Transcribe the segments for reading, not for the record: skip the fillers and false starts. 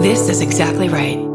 This is exactly right.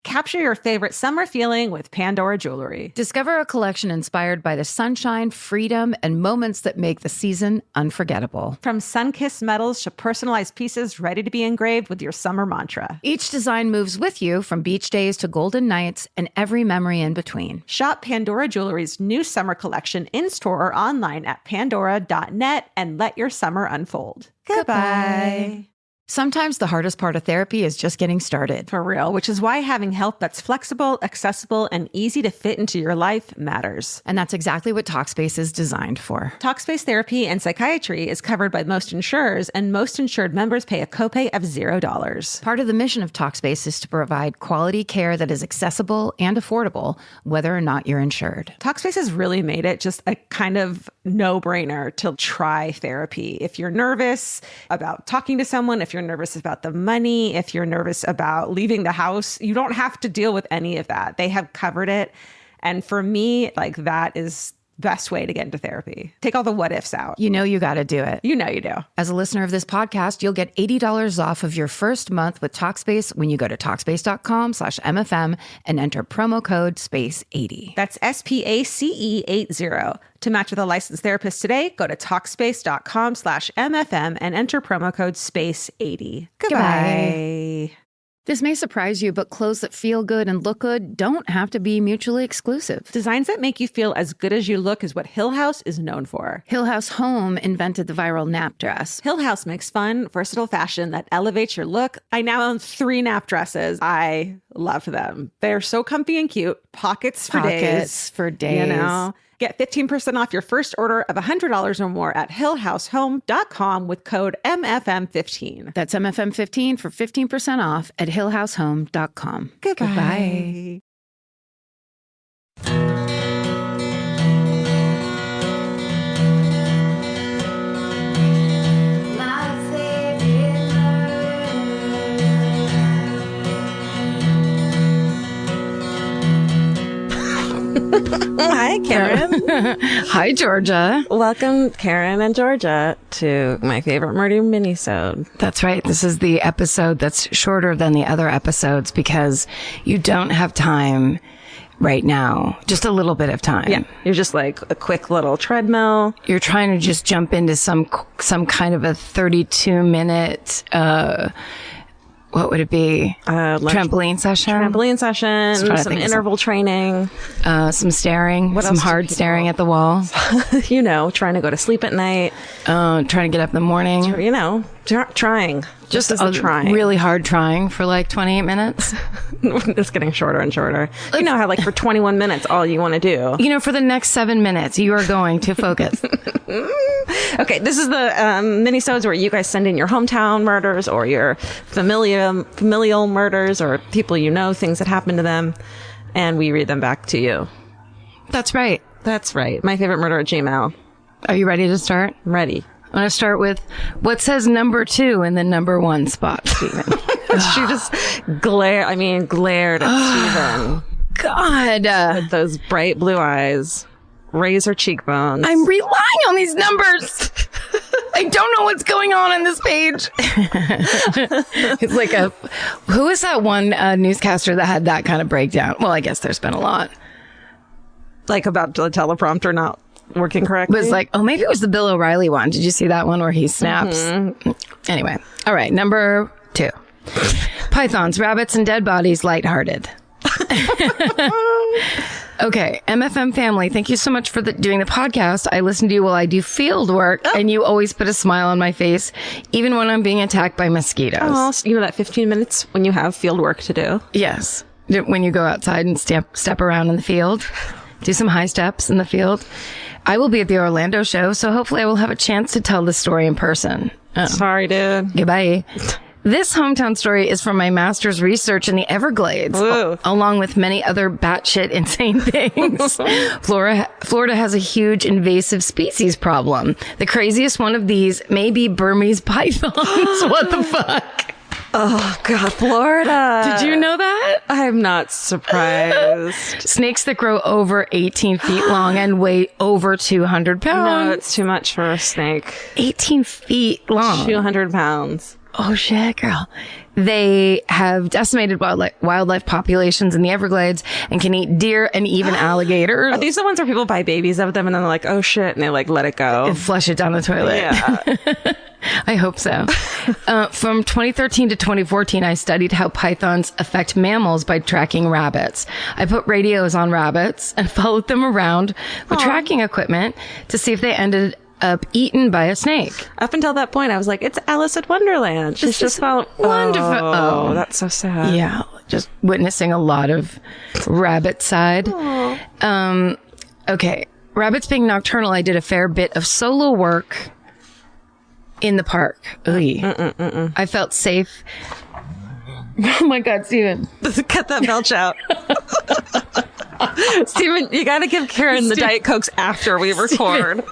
Capture your favorite summer feeling with Pandora Jewelry. Discover a collection inspired by the sunshine, freedom, and moments that make the season unforgettable. From sun-kissed metals to personalized pieces ready to be engraved with your summer mantra. Each design moves with you from beach days to golden nights and every memory in between. Shop Pandora Jewelry's new summer collection in-store or online at pandora.net and let your summer unfold. Goodbye. Sometimes the hardest part of therapy is just getting started. For real, which is why having help that's flexible, accessible, and easy to fit into your life matters. And that's exactly what Talkspace is designed for. Talkspace therapy and psychiatry is covered by most insurers, and most insured members pay a copay of $0. Part of the mission of Talkspace is to provide quality care that is accessible and affordable, whether or not you're insured. Talkspace has really made it just a kind of no-brainer to try therapy. If you're nervous about talking to someone, if you're nervous about the money, if you're nervous about leaving the house, you don't have to deal with any of that. They have covered it. And for me, like, that is best way to get into therapy. Take all the what ifs out. You know you got to do it. You know you do. As a listener of this podcast, you'll get $80 off of your first month with Talkspace when you go to Talkspace.com/MFM and enter promo code SPACE80. That's SPACE80. To match with a licensed therapist today, go to Talkspace.com/MFM and enter promo code SPACE80. Goodbye. This may surprise you, but clothes that feel good and look good don't have to be mutually exclusive. Designs that make you feel as good as you look is what Hill House is known for. Hill House Home invented the viral nap dress. Hill House makes fun, versatile fashion that elevates your look. I now own 3 nap dresses. I love them. They're so comfy and cute. Pockets for days. You know? Get 15% off your first order of $100 or more at hillhousehome.com with code MFM15. That's MFM15 for 15% off at hillhousehome.com. Goodbye. Hi, Karen. Hi, Georgia. Welcome, Karen and Georgia, to my favorite murder minisode. That's right. This is the episode that's shorter than the other episodes because you don't have time right now. Just a little bit of time. Yeah. You're just like a quick little treadmill. You're trying to just jump into some kind of a 32-minute, what would it be? Trampoline session? Trampoline session, some interval training. Some staring, some hard staring at the wall. You know, trying to go to sleep at night. Trying to get up in the morning. You know, trying. Just trying. Really hard trying for like 28 minutes. It's getting shorter and shorter. You know how like for 21 minutes, all you want to do. You know, for the next 7 minutes, you are going to focus. Okay, this is the minisodes where you guys send in your hometown murders or your familial murders or people you know, things that happened to them, and we read them back to you. That's right. That's right. My favorite murder at Gmail. Are you ready to start? I'm ready. I'm going to start with what says number 2 in the number 1 spot, Stephen. She just glared at Stephen. God. With those bright blue eyes, razor cheekbones. I'm relying on these numbers. I don't know what's going on this page. It's like who is that one newscaster that had that kind of breakdown? Well, I guess there's been a lot. Like about the teleprompter not working correctly? It was like, maybe it was the Bill O'Reilly one. Did you see that one where he snaps? Mm-hmm. Anyway. All right. Number 2. Pythons, rabbits, and dead bodies, lighthearted. Okay. MFM family, thank you so much for doing the podcast. I listen to you while I do field work, and you always put a smile on my face, even when I'm being attacked by mosquitoes. Oh, you know that 15 minutes when you have field work to do? Yes. When you go outside and step around in the field, do some high steps in the field. I will be at the Orlando show, so hopefully I will have a chance to tell this story in person. Sorry, dude. Goodbye. This hometown story is from my master's research in the Everglades, along with many other batshit insane things. Florida has a huge invasive species problem. The craziest one of these may be Burmese pythons. What the fuck? Oh, God, Florida. Did you know that? I'm not surprised. Snakes that grow over 18 feet long and weigh over 200 pounds. No, it's too much for a snake. 18 feet long. 200 pounds. Oh shit, girl. They have decimated wildlife populations in the Everglades and can eat deer and even alligators. Are these the ones where people buy babies of them and then they're like, oh shit, and they like let it go and flush it down the toilet? Yeah. I hope so. From 2013 to 2014, I studied how pythons affect mammals by tracking rabbits. I put radios on rabbits and followed them around with tracking equipment to see if they ended up eaten by a snake. Up until that point, I was like, it's Alice at Wonderland. She's just following. Wonderful. Oh, that's so sad. Yeah. Just witnessing a lot of rabbit side. Okay. Rabbits being nocturnal, I did a fair bit of solo work in the park. I felt safe. Oh my God, Steven. Cut that belch out. Steven, you got to give Karen the Diet Cokes after we record.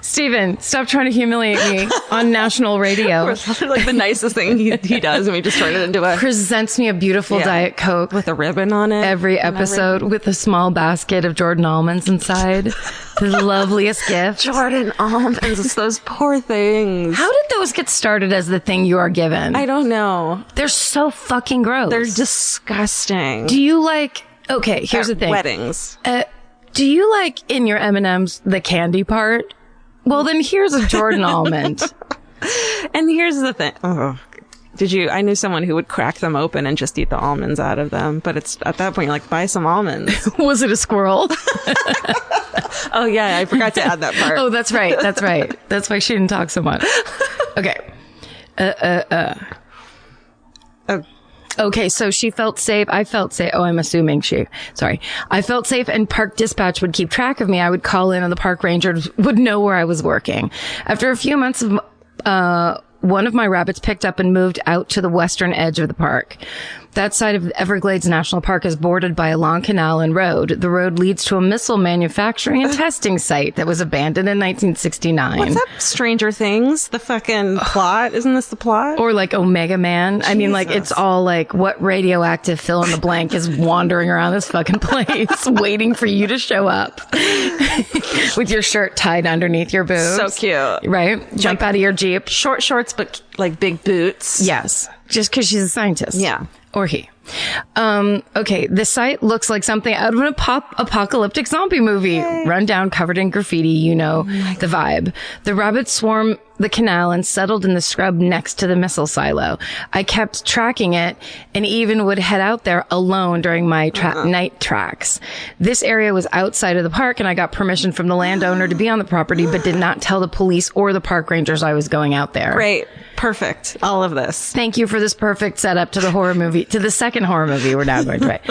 Steven, stop trying to humiliate me on national radio. Like the nicest thing he does, and we just turn it into a... Presents me a beautiful Diet Coke. With a ribbon on it. Every episode with a small basket of Jordan almonds inside. The loveliest gift. Jordan almonds. It's those poor things. How did those get started as the thing you are given? I don't know. They're so fucking gross. They're disgusting. Do you like... Okay, here's the thing. Weddings. Do you like in your M&Ms the candy part? Well, then here's a Jordan almond. And here's the thing. Oh, I knew someone who would crack them open and just eat the almonds out of them. But it's at that point, you're like, buy some almonds. Was it a squirrel? Oh, yeah. I forgot to add that part. Oh, that's right. That's right. That's why she didn't talk so much. Okay. Okay, so she felt safe. I felt safe. Oh, I'm assuming sorry. I felt safe and park dispatch would keep track of me. I would call in and the park rangers would know where I was working. After a few months of, one of my rabbits picked up and moved out to the western edge of the park. That side of Everglades National Park is bordered by a long canal and road. The road leads to a missile manufacturing and testing site that was abandoned in 1969. What's up, Stranger Things? The fucking plot? Isn't this the plot? Or like Omega Man. Jesus. I mean, like, it's all like, what radioactive fill in the blank is wandering around this fucking place waiting for you to show up with your shirt tied underneath your boobs. So cute. Right? Jump out of your Jeep. Short shorts, but like big boots. Yes. Just because she's a scientist. Yeah. Or he. Okay, the site looks like something out of an apocalyptic zombie movie. Yay. Run down, covered in graffiti, you know, the vibe. The rabbits swarm the canal and settled in the scrub next to the missile silo. I kept tracking it and even would head out there alone during my night tracks. This area was outside of the park and I got permission from the landowner to be on the property, but did not tell the police or the park rangers I was going out there. Great. Perfect. All of this. Thank you for this perfect setup to the horror movie, to the second horror movie we're now going to write.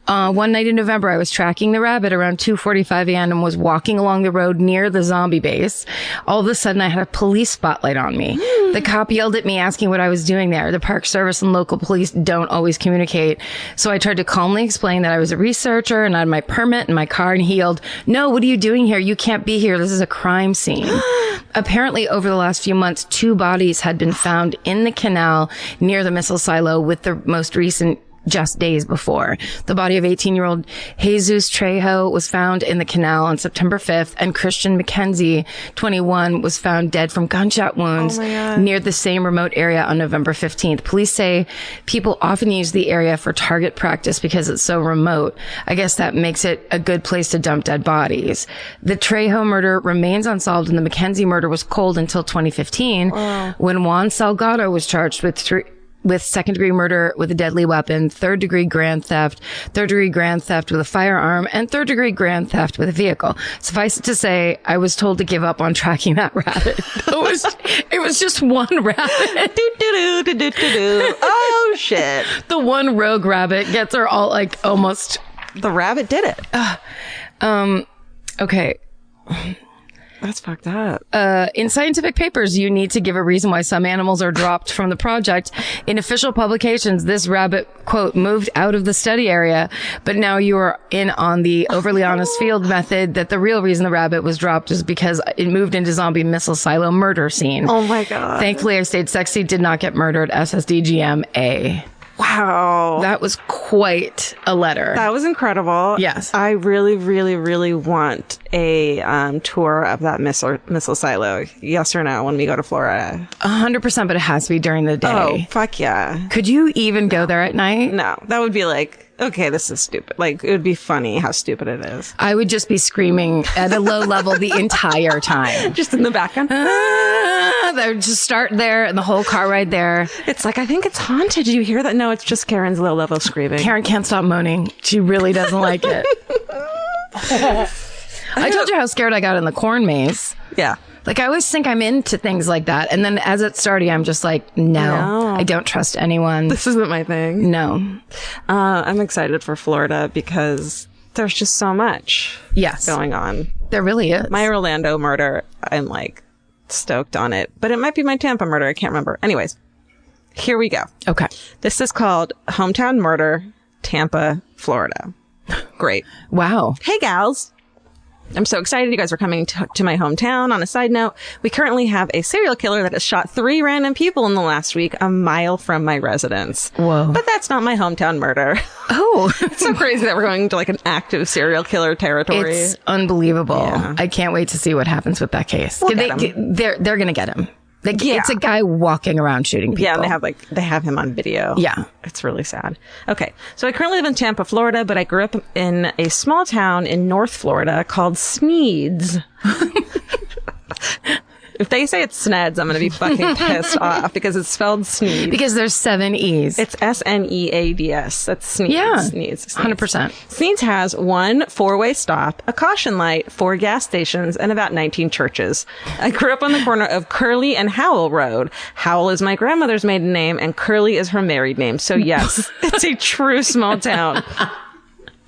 One night in November, I was tracking the rabbit around 2:45 a.m. and was walking along the road near the zombie base. All of a sudden, I had a police spotlight on me. The cop yelled at me asking what I was doing there. The Park Service and local police don't always communicate. So I tried to calmly explain that I was a researcher and I had my permit in my car, and he yelled, "No, what are you doing here? You can't be here. This is a crime scene." Apparently, over the last few months, 2 bodies had been found in the canal near the missile silo, with the most recent just days before. The body of 18-year-old Jesus Trejo was found in the canal on September 5th, and Christian McKenzie, 21, was found dead from gunshot wounds near the same remote area on November 15th. Police say people often use the area for target practice because it's so remote. I guess that makes it a good place to dump dead bodies. The Trejo murder remains unsolved, and the McKenzie murder was cold until 2015, when Juan Salgado was charged with second-degree murder with a deadly weapon, third-degree grand theft with a firearm, and third-degree grand theft with a vehicle. Suffice it to say, I was told to give up on tracking that rabbit. It was just one rabbit. Oh, shit. The one rogue rabbit gets her all, like, almost... The rabbit did it. Okay. That's fucked up. In scientific papers, you need to give a reason why some animals are dropped from the project. In official publications, this rabbit, quote, moved out of the study area, but now you are in on the overly honest field method that the real reason the rabbit was dropped is because it moved into zombie missile silo murder scene. Oh my God. Thankfully, I stayed sexy, did not get murdered. SSDGM A. Wow. That was quite a letter. That was incredible. Yes. I really, really, really want a tour of that missile silo. Yes or no when we go to Florida? 100%, but it has to be during the day. Oh, fuck yeah. Could you even go there at night? No, that would be like, okay, this is stupid. Like, it would be funny how stupid it is. I would just be screaming at a low level the entire time. Just in the background. They would just start there and the whole car ride there. It's like, I think it's haunted. Did you hear that? No, it's just Karen's low level screaming. Karen can't stop moaning. She really doesn't like it. I told you how scared I got in the corn maze. Yeah. Like, I always think I'm into things like that. And then as it's starting, I'm just like, no, I don't trust anyone. This isn't my thing. No. I'm excited for Florida because there's just so much going on. There really is. My Orlando murder, I'm like stoked on it. But it might be my Tampa murder. I can't remember. Anyways, here we go. Okay. This is called Hometown Murder, Tampa, Florida. Great. Wow. Hey, gals. I'm so excited you guys are coming to my hometown. On a side note, we currently have a serial killer that has shot 3 random people in the last week a mile from my residence. Whoa. But that's not my hometown murder. Oh. It's so crazy that we're going to like an active serial killer territory. It's unbelievable. Yeah. I can't wait to see what happens with that case. We'll get him. They're going to get him. It's a guy walking around shooting people. Yeah, and they have him on video. Yeah. It's really sad. Okay. So I currently live in Tampa, Florida, but I grew up in a small town in North Florida called Sneads. If they say it's Sneds, I'm going to be fucking pissed off because it's spelled Sneed. Because there's 7 E's. It's Sneads. That's Sneeds. Yeah. Sneeds. 100%. Sneeds has 1 4-way stop, a caution light, 4 gas stations, and about 19 churches. I grew up on the corner of Curly and Howell Road. Howell is my grandmother's maiden name, and Curly is her married name. So yes, it's a true small town.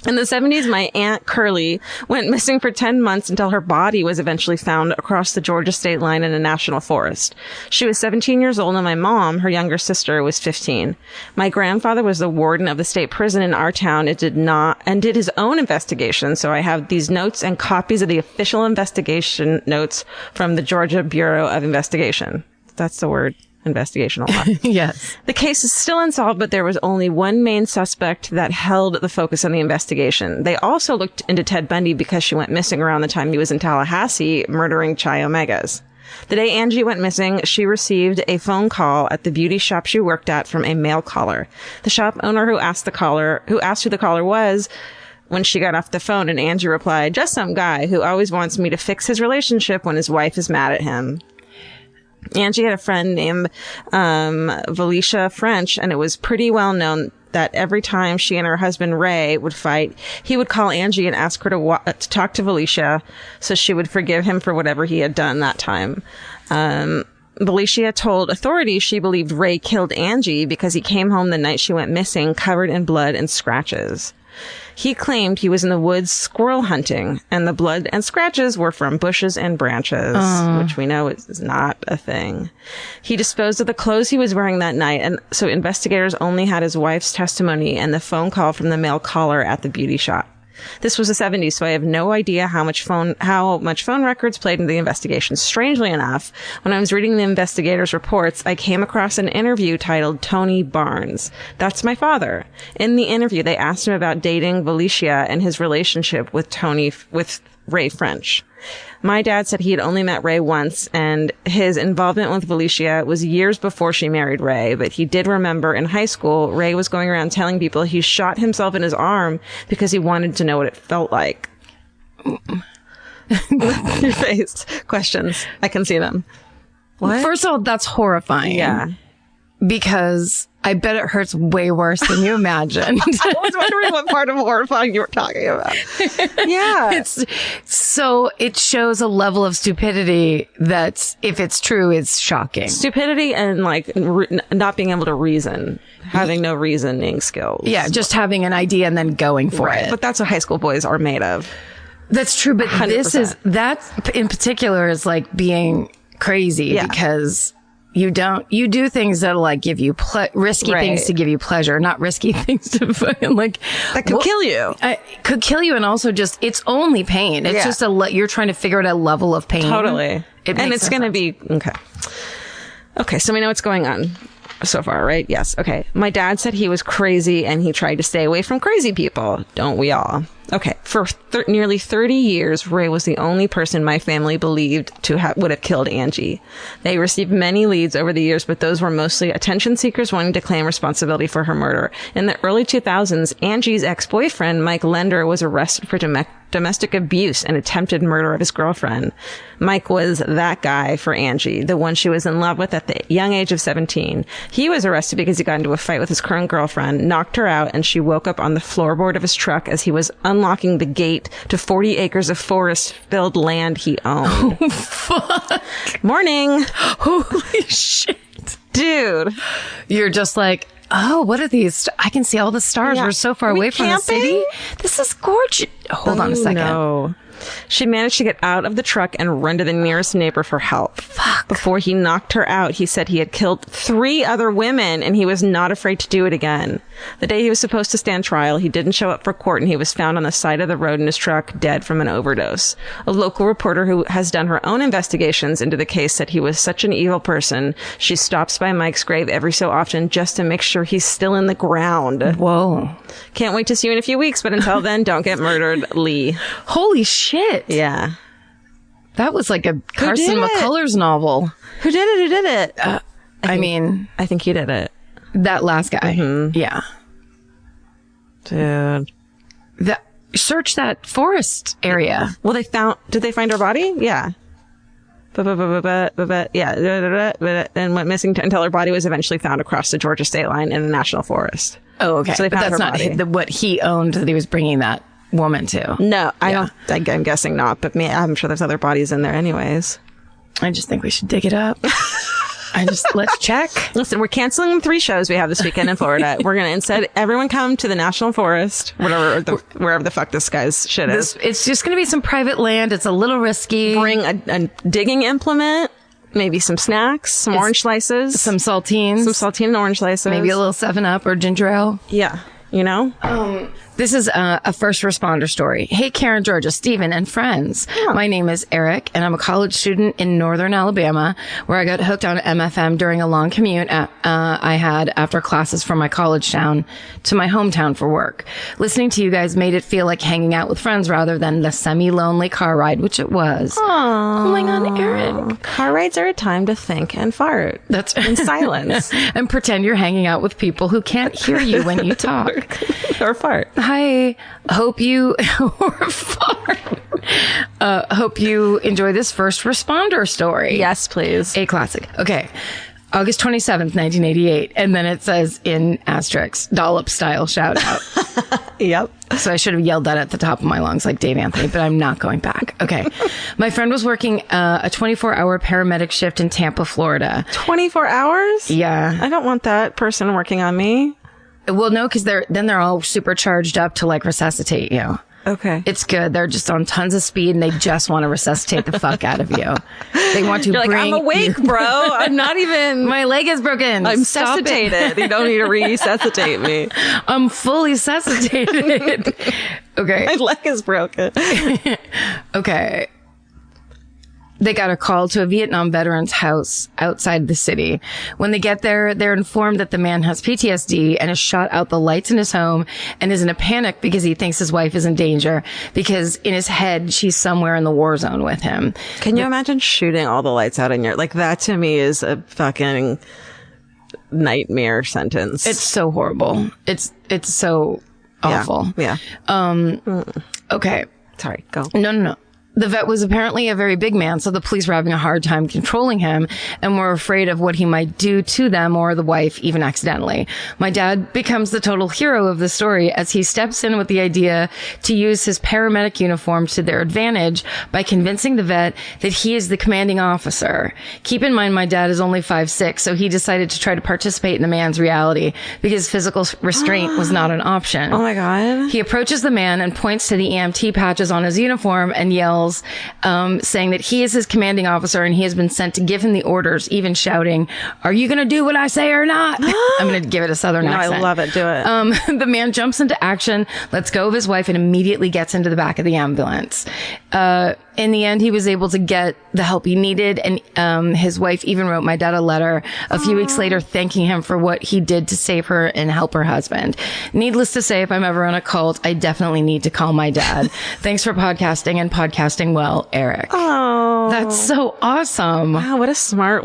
In the 70s, my Aunt Curly went missing for 10 months until her body was eventually found across the Georgia state line in a national forest. She was 17 years old and my mom, her younger sister, was 15. My grandfather was the warden of the state prison in our town. It did his own investigation. So I have these notes and copies of the official investigation notes from the Georgia Bureau of Investigation. That's the word. Investigation a lot. Yes. The case is still unsolved, but there was only one main suspect that held the focus on the investigation. They also looked into Ted Bundy because she went missing around the time he was in Tallahassee murdering Chi Omegas. The day Angie went missing, she received a phone call at the beauty shop she worked at from a mail caller. The shop owner who asked who the caller was when she got off the phone, and Angie replied, "Just some guy who always wants me to fix his relationship when his wife is mad at him." Angie had a friend named Valicia French, and it was pretty well known that every time she and her husband Ray would fight, he would call Angie and ask her to talk to Valicia so she would forgive him for whatever he had done that time. Valicia told authorities she believed Ray killed Angie because he came home the night she went missing covered in blood and scratches. He claimed he was in the woods squirrel hunting, and the blood and scratches were from bushes and branches, which we know is not a thing. He disposed of the clothes he was wearing that night, and so investigators only had his wife's testimony and the phone call from the mail caller at the beauty shop. This was the 70s, so I have no idea how much phone records played into the investigation. Strangely enough, when I was reading the investigators' reports, I came across an interview titled Tony Barnes. That's my father. In the interview, they asked him about dating Valicia and his relationship with Ray French. My dad said he had only met Ray once, and his involvement with Valicia was years before she married Ray, but he did remember in high school, Ray was going around telling people he shot himself in his arm because he wanted to know what it felt like. Your face. Questions. I can see them. What? First of all, that's horrifying. Yeah. Because I bet it hurts way worse than you imagined. I was wondering what part of horrifying you were talking about. Yeah. So it shows a level of stupidity that, if it's true, it's shocking. Stupidity and like not being able to reason, having no reasoning skills. Yeah, just having an idea and then going for it. But that's what high school boys are made of. That's true, but 100%. that in particular is like being crazy because you do things that'll like give you risky things to give you pleasure, not risky things to fucking like that could kill you. Could kill you, and also just it's only pain. It's just you're trying to figure out a level of pain. Totally, and it's going to be okay. So we know what's going on. so far, right? Yes. Okay. My dad said he was crazy and he tried to stay away from crazy people. Don't we all? Okay. For nearly 30 years, Ray was the only person my family believed would have killed Angie. They received many leads over the years, but those were mostly attention seekers wanting to claim responsibility for her murder. In the early 2000s, Angie's ex-boyfriend, Mike Lender, was arrested for domestic abuse and attempted murder of his girlfriend. Mike was that guy for Angie, the one she was in love with at the young age of 17. He was arrested because he got into a fight with his current girlfriend, knocked her out, and she woke up on the floorboard of his truck as he was unlocking the gate to 40 acres of forest-filled land he owned. Oh, fuck. Morning. Holy shit. Dude. You're just like, oh, what are these? I can see all the stars. Yeah. We're so far Are we away from camping? the city. This is gorgeous. Hold on a second. No. She managed to get out of the truck and run to the nearest neighbor for help. Fuck. Before he knocked her out, he said he had killed 3 other women and he was not afraid to do it again. The day he was supposed to stand trial, he didn't show up for court and he was found on the side of the road in his truck, dead from an overdose. A local reporter who has done her own investigations into the case said he was such an evil person. She stops by Mike's grave every so often just to make sure he's still in the ground. Whoa. Can't wait to see you in a few weeks, but until then, don't get murdered, Lee. Holy shit. Yeah. That was like a Carson did it? McCullers novel. Who did it? Who did it? I think he did it. that last guy. Mm-hmm. Yeah. Dude. Search that forest area. Well, did they find her body? Yeah. Yeah. And went missing until her body was eventually found across the Georgia state line in a national forest. Oh, okay. So they but found that's her not body. what he owned that he was bringing that woman to. No, I'm guessing not, but I'm sure there's other bodies in there anyways. I just think we should dig it up. Let's check. Listen, we're canceling 3 shows we have this weekend in Florida. We're going to instead everyone come to the National Forest, wherever the fuck this guy's shit is. It's just going to be some private land. It's a little risky. Bring a digging implement, maybe some snacks, some orange slices, Some saltines. some saltine and orange slices. Maybe a little 7-Up or ginger ale. Yeah, you know? This is a first responder story. Hey, Karen, Georgia, Stephen, and friends. Yeah. My name is Eric, and I'm a college student in northern Alabama, where I got hooked on MFM during a long commute I had after classes from my college town to my hometown for work. Listening to you guys made it feel like hanging out with friends rather than the semi-lonely car ride, which it was. Aww. Oh my God, Eric. Car rides are a time to think and fart. That's in silence. And pretend you're hanging out with people who can't hear you when you talk. Or fart. Hi. Hope you hope you enjoy this first responder story. Yes, please. A classic. Okay. August 27th, 1988. And then it says in asterisks, dollop style shout out. Yep. So I should have yelled that at the top of my lungs like Dave Anthony, but I'm not going back. Okay. My friend was working a 24-hour paramedic shift in Tampa, Florida. 24 hours? Yeah. I don't want that person working on me. Well, no, because they're all super charged up to like resuscitate you. Okay. It's good. They're just on tons of speed and they just want to resuscitate the fuck out of you. They want to You're like, I'm awake, bro. I'm not even. My leg is broken. I'm Stop it. resuscitated. You don't need to resuscitate me. I'm fully resuscitated. Okay. My leg is broken. Okay. They got a call to a Vietnam veteran's house outside the city. When they get there, they're informed that the man has PTSD and has shot out the lights in his home and is in a panic because he thinks his wife is in danger because in his head, she's somewhere in the war zone with him. Can you imagine shooting all the lights out in your, like, that to me is a fucking nightmare sentence. It's so horrible. It's so awful. Yeah. Okay. Sorry, go. No. The vet was apparently a very big man, so the police were having a hard time controlling him and were afraid of what he might do to them or the wife, even accidentally. My dad becomes the total hero of the story as he steps in with the idea to use his paramedic uniform to their advantage by convincing the vet that he is the commanding officer. Keep in mind, my dad is only 5'6", so he decided to try to participate in the man's reality because physical restraint was not an option. Oh my God. He approaches the man and points to the EMT patches on his uniform and yells, saying that he is his commanding officer and he has been sent to give him the orders, even shouting, "Are you going to do what I say or not?" I'm going to give it a southern accent. I love it. Do it. The man jumps into action, lets go of his wife, and immediately gets into the back of the ambulance. in the end, he was able to get the help he needed. And his wife even wrote my dad a letter a few weeks later thanking him for what he did to save her and help her husband. Needless to say, if I'm ever in a cult, I definitely need to call my dad. Thanks for podcasting and podcasting well, Eric. Oh, that's so awesome. Wow, what a smart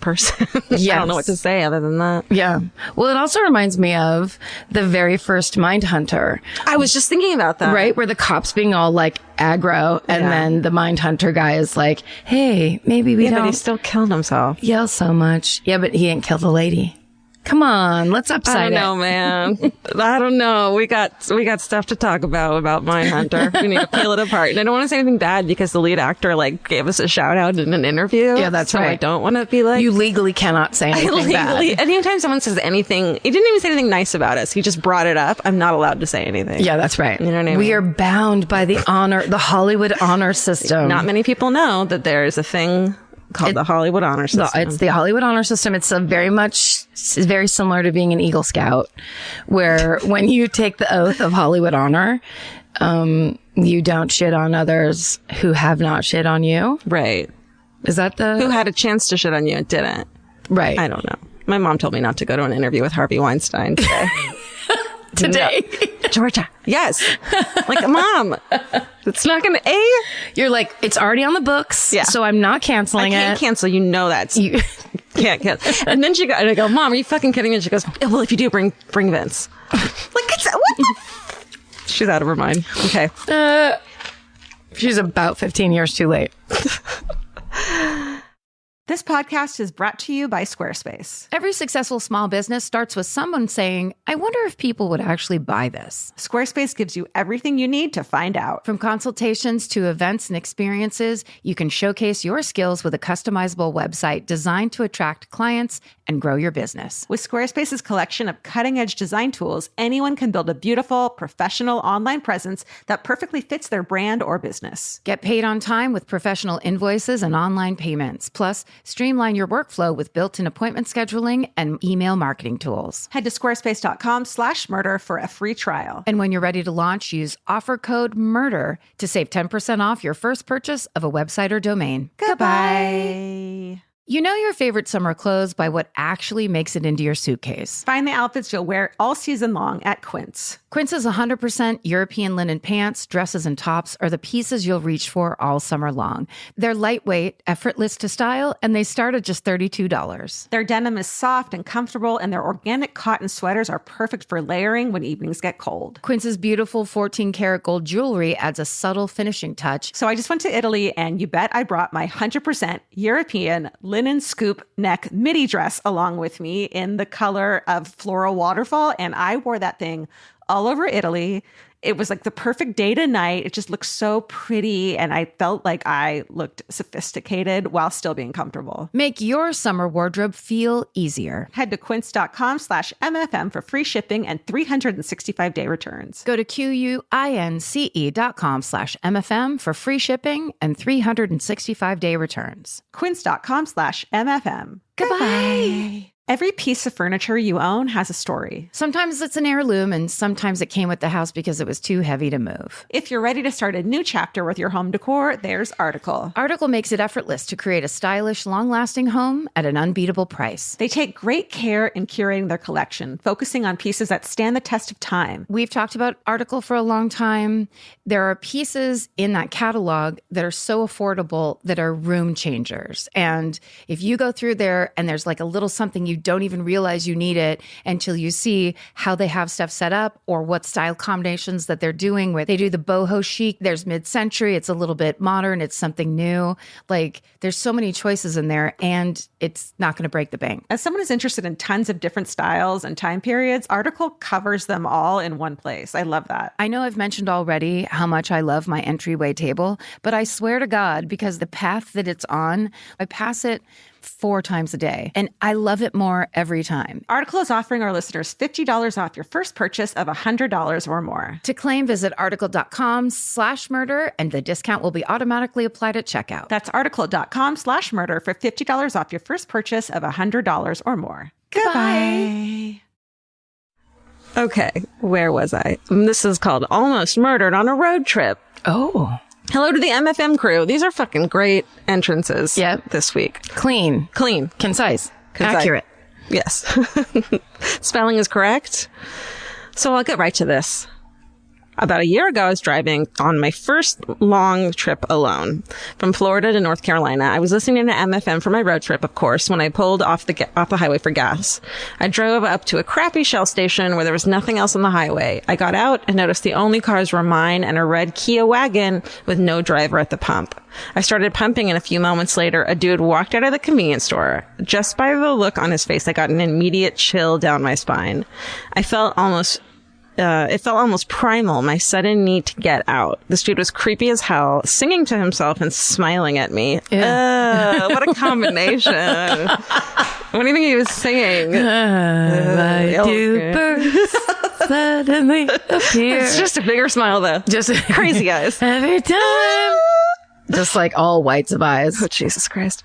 person. Yes. I don't know what to say other than that. Yeah. Well, it also reminds me of the very first Mindhunter. I was just thinking about that. Right? Where the cops being all like aggro and then the Mindhunter guy is like, hey, maybe we don't. But he still killed himself. Yell so much. Yeah, but he didn't kill the lady. Come on, let's upside it. I don't know, man. I don't know. We got stuff to talk about Mindhunter. We need to peel it apart. And I don't want to say anything bad because the lead actor like gave us a shout out in an interview. Yeah, that's right. I don't want to be like, you legally cannot say anything bad. Anytime someone says anything, he didn't even say anything nice about us. He just brought it up. I'm not allowed to say anything. Yeah, that's right. You know what I mean? We are bound by the Hollywood honor system. Not many people know that there is a thing called the Hollywood honor system. It's the Hollywood honor system. It's very similar to being an Eagle Scout, where when you take the oath of Hollywood honor, you don't shit on others who have not shit on you. Right. Is that who had a chance to shit on you and didn't? Right. I don't know. My mom told me not to go to an interview with Harvey Weinstein today. Today. No. Georgia. Yes. Like, Mom, it's not going to, You're like, it's already on the books, so I'm not canceling it. I can't cancel. You know that. You can't cancel. And then and I go, Mom, are you fucking kidding me? And she goes, well, if you do, bring Vince. Like, what the? She's out of her mind. Okay. She's about 15 years too late. This podcast is brought to you by Squarespace. Every successful small business starts with someone saying, I wonder if people would actually buy this. Squarespace gives you everything you need to find out. From consultations to events and experiences, you can showcase your skills with a customizable website designed to attract clients and grow your business. With Squarespace's collection of cutting-edge design tools, anyone can build a beautiful, professional online presence that perfectly fits their brand or business. Get paid on time with professional invoices and online payments. Plus, streamline your workflow with built-in appointment scheduling and email marketing tools. Head to squarespace.com/murder for a free trial. And when you're ready to launch, use offer code MURDER to save 10% off your first purchase of a website or domain. Goodbye. You know your favorite summer clothes by what actually makes it into your suitcase. Find the outfits you'll wear all season long at Quince. Quince's 100% European linen pants, dresses, and tops are the pieces you'll reach for all summer long. They're lightweight, effortless to style, and they start at just $32. Their denim is soft and comfortable, and their organic cotton sweaters are perfect for layering when evenings get cold. Quince's beautiful 14-karat gold jewelry adds a subtle finishing touch. So I just went to Italy, and you bet I brought my 100% European linen scoop neck midi dress along with me in the color of floral waterfall, and I wore that thing all over Italy. It was like the perfect day to night. It just looked so pretty, and I felt like I looked sophisticated while still being comfortable. Make your summer wardrobe feel easier. Head to quince.com/MFM for free shipping and 365-day returns. Go to QUINCE.com/MFM for free shipping and 365-day returns. Quince.com/MFM. Goodbye. Every piece of furniture you own has a story. Sometimes it's an heirloom, and sometimes it came with the house because it was too heavy to move. If you're ready to start a new chapter with your home decor, there's Article. Article makes it effortless to create a stylish, long-lasting home at an unbeatable price. They take great care in curating their collection, focusing on pieces that stand the test of time. We've talked about Article for a long time. There are pieces in that catalog that are so affordable that are room changers. And if you go through there and there's like a little something you don't even realize you need it until you see how they have stuff set up or what style combinations that they're doing, where they do the boho chic, there's mid-century, it's a little bit modern, it's something new. Like, there's so many choices in there, and it's not going to break the bank. As someone who's interested in tons of different styles and time periods, Article covers them all in one place. I love that. I know I've mentioned already how much I love my entryway table, but I swear to God, because the path that it's on, I pass it 4 times a day, and I love it more every time. Article is offering our listeners $50 off your first purchase of $100 or more. To claim, visit article.com/murder, and the discount will be automatically applied at checkout. That's article.com/murder for $50 off your first purchase of $100 or more. Goodbye. Okay, where was I? This is called Almost Murdered on a Road Trip. Oh. Hello to the MFM crew. These are fucking great entrances Yep. this week. Clean. Clean. Concise. Accurate. Yes. Spelling is correct. So I'll get right to this. About a year ago, I was driving on my first long trip alone from Florida to North Carolina. I was listening to MFM for my road trip, of course, when I pulled off the highway for gas. I drove up to a crappy Shell station where there was nothing else on the highway. I got out and noticed the only cars were mine and a red Kia wagon with no driver at the pump. I started pumping, and a few moments later, a dude walked out of the convenience store. Just by the look on his face, I got an immediate chill down my spine. It felt almost primal, my sudden need to get out. This dude was creepy as hell, singing to himself and smiling at me. What a combination. What do you think he was singing? My dupers suddenly appear. It's just a bigger smile, though. Just crazy eyes. Every time. Just like all whites of eyes. Oh, Jesus Christ.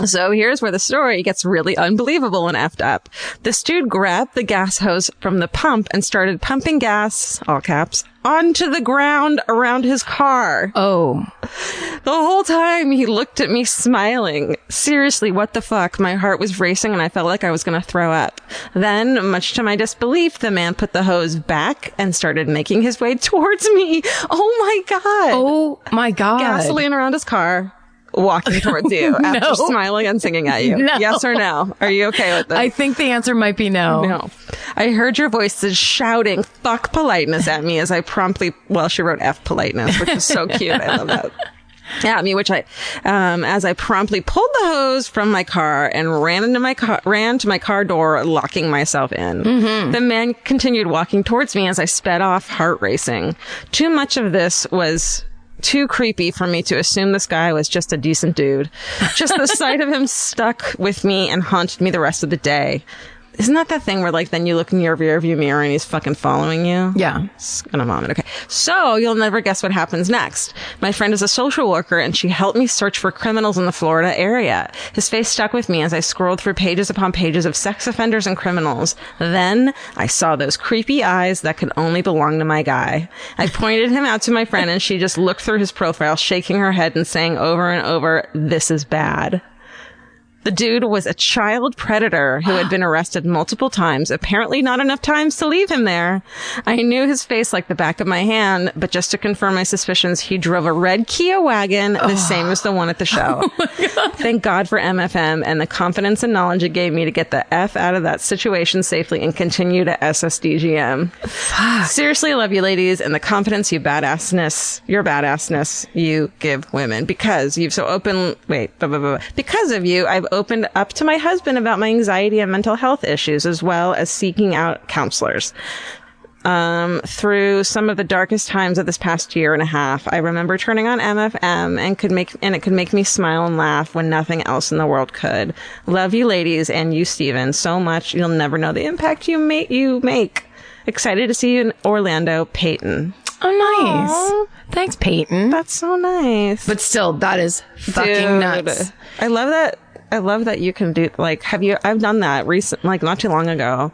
So here's where the story gets really unbelievable and effed up. This dude grabbed the gas hose from the pump and started pumping gas, all caps, onto the ground around his car. Oh. The whole time he looked at me smiling. Seriously, what the fuck? My heart was racing and I felt like I was going to throw up. Then, much to my disbelief, the man put the hose back and started making his way towards me. Oh my God. Oh my God. Gasoline around his car. Walking towards you after smiling and singing at you. No. Yes or no? Are you okay with this? I think the answer might be no. No. I heard your voices shouting fuck politeness at me as I promptly, she wrote F politeness, which is so cute. I love that. Yeah, as I promptly pulled the hose from my car and ran to my car door, locking myself in. Mm-hmm. The man continued walking towards me as I sped off, heart racing. Too much of this was too creepy for me to assume this guy was just a decent dude. Just the sight of him stuck with me and haunted me the rest of the day. Isn't that thing where, like, then you look in your rearview mirror and he's fucking following you? Yeah. It's gonna vomit. Okay. So you'll never guess what happens next. My friend is a social worker and she helped me search for criminals in the Florida area. His face stuck with me as I scrolled through pages upon pages of sex offenders and criminals. Then I saw those creepy eyes that could only belong to my guy. I pointed him out to my friend and she just looked through his profile, shaking her head and saying over and over, "This is bad." The dude was a child predator who had been arrested multiple times, apparently not enough times to leave him there. I knew his face like the back of my hand, but just to confirm my suspicions, he drove a red Kia wagon, the same as the one at the show. Oh, thank God for MFM and the confidence and knowledge it gave me to get the F out of that situation safely and continue to SSDGM. Seriously, love you ladies and the confidence your badassness you give women. Because you've so because of you, I've opened up to my husband about my anxiety and mental health issues, as well as seeking out counselors. Through some of the darkest times of this past year and a half, I remember turning on MFM and it could make me smile and laugh when nothing else in the world could. Love you ladies and you, Steven, so much. You'll never know the impact you make. Excited to see you in Orlando, Peyton. Oh, nice. Aww. Thanks, Peyton. That's so nice. But still, that is fucking nuts. I love that you can do, like, I've done that not too long ago.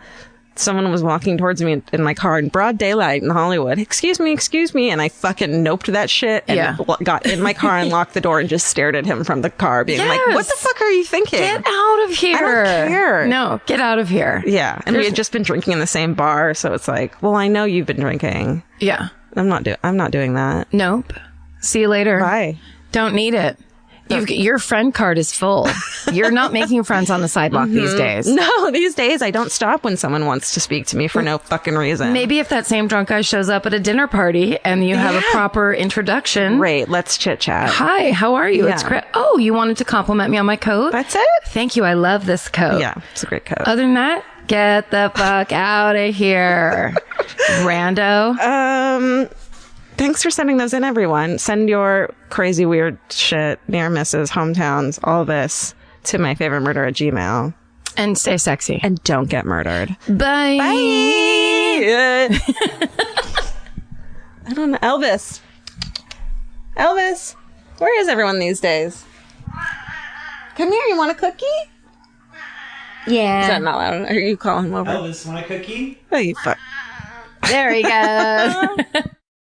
Someone was walking towards me in my car in broad daylight in Hollywood. Excuse me. And I fucking noped that shit and got in my car and locked the door and just stared at him from the car being like, what the fuck are you thinking? Get out of here. I don't care. No, get out of here. Yeah. And we had just been drinking in the same bar. So it's like, well, I know you've been drinking. Yeah. I'm not doing that. Nope. See you later. Bye. Don't need it. Your friend card is full. You're not making friends on the sidewalk these days. No, these days I don't stop when someone wants to speak to me for no fucking reason. Maybe if that same drunk guy shows up at a dinner party and you have a proper introduction. Great, let's chit chat. Hi, how are you? It's great. Oh, you wanted to compliment me on my coat? That's it? Thank you. I love this coat. Yeah, it's a great coat. Other than that, get the fuck out of here, rando. Thanks for sending those in, everyone. Send your crazy, weird shit, near misses, hometowns, all this to myfavorittemurder@gmail.com. And stay sexy. And don't get murdered. Bye. Bye. I don't know. Elvis, where is everyone these days? Come here. You want a cookie? Yeah. Is that not loud? Are you calling him over? Elvis, want a cookie? Oh, you fuck. There he goes.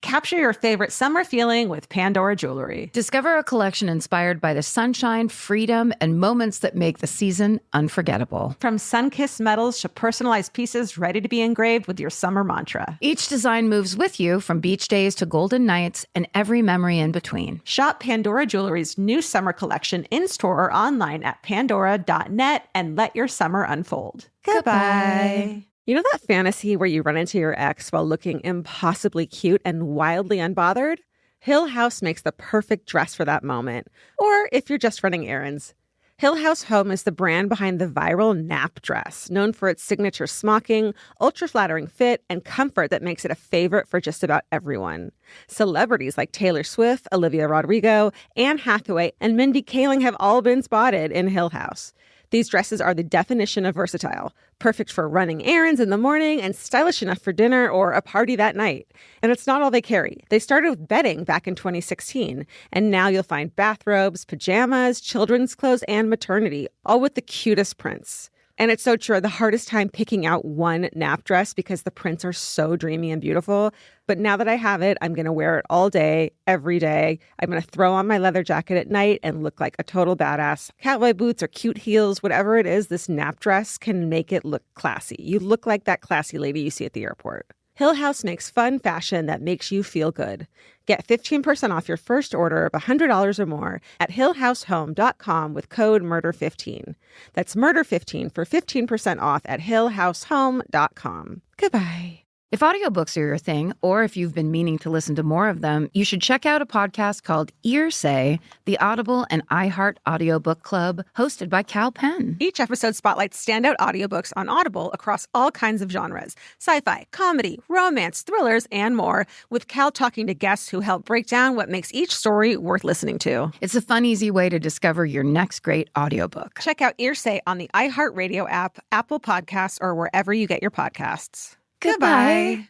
Capture your favorite summer feeling with Pandora jewelry. Discover a collection inspired by the sunshine, freedom, and moments that make the season unforgettable. From sun-kissed metals to personalized pieces ready to be engraved with your summer mantra. Each design moves with you from beach days to golden nights and every memory in between. Shop Pandora Jewelry's new summer collection in-store or online at pandora.net and let your summer unfold. Goodbye. You know that fantasy where you run into your ex while looking impossibly cute and wildly unbothered? Hill House makes the perfect dress for that moment. Or if you're just running errands. Hill House Home is the brand behind the viral nap dress, known for its signature smocking, ultra-flattering fit, and comfort that makes it a favorite for just about everyone. Celebrities like Taylor Swift, Olivia Rodrigo, Anne Hathaway, and Mindy Kaling have all been spotted in Hill House. These dresses are the definition of versatile, perfect for running errands in the morning and stylish enough for dinner or a party that night. And it's not all they carry. They started with bedding back in 2016, and now you'll find bathrobes, pajamas, children's clothes, and maternity, all with the cutest prints. And it's so true. The hardest time picking out one nap dress because the prints are so dreamy and beautiful. But now that I have it, I'm going to wear it all day, every day. I'm going to throw on my leather jacket at night and look like a total badass. Cowboy boots or cute heels, whatever it is, this nap dress can make it look classy. You look like that classy lady you see at the airport. Hill House makes fun fashion that makes you feel good. Get 15% off your first order of $100 or more at hillhousehome.com with code MURDER15. That's MURDER15 for 15% off at hillhousehome.com. Goodbye. If audiobooks are your thing, or if you've been meaning to listen to more of them, you should check out a podcast called Earsay, the Audible and iHeart Audiobook Club, hosted by Cal Penn. Each episode spotlights standout audiobooks on Audible across all kinds of genres: sci-fi, comedy, romance, thrillers, and more, with Cal talking to guests who help break down what makes each story worth listening to. It's a fun, easy way to discover your next great audiobook. Check out Earsay on the iHeartRadio app, Apple Podcasts, or wherever you get your podcasts. Goodbye.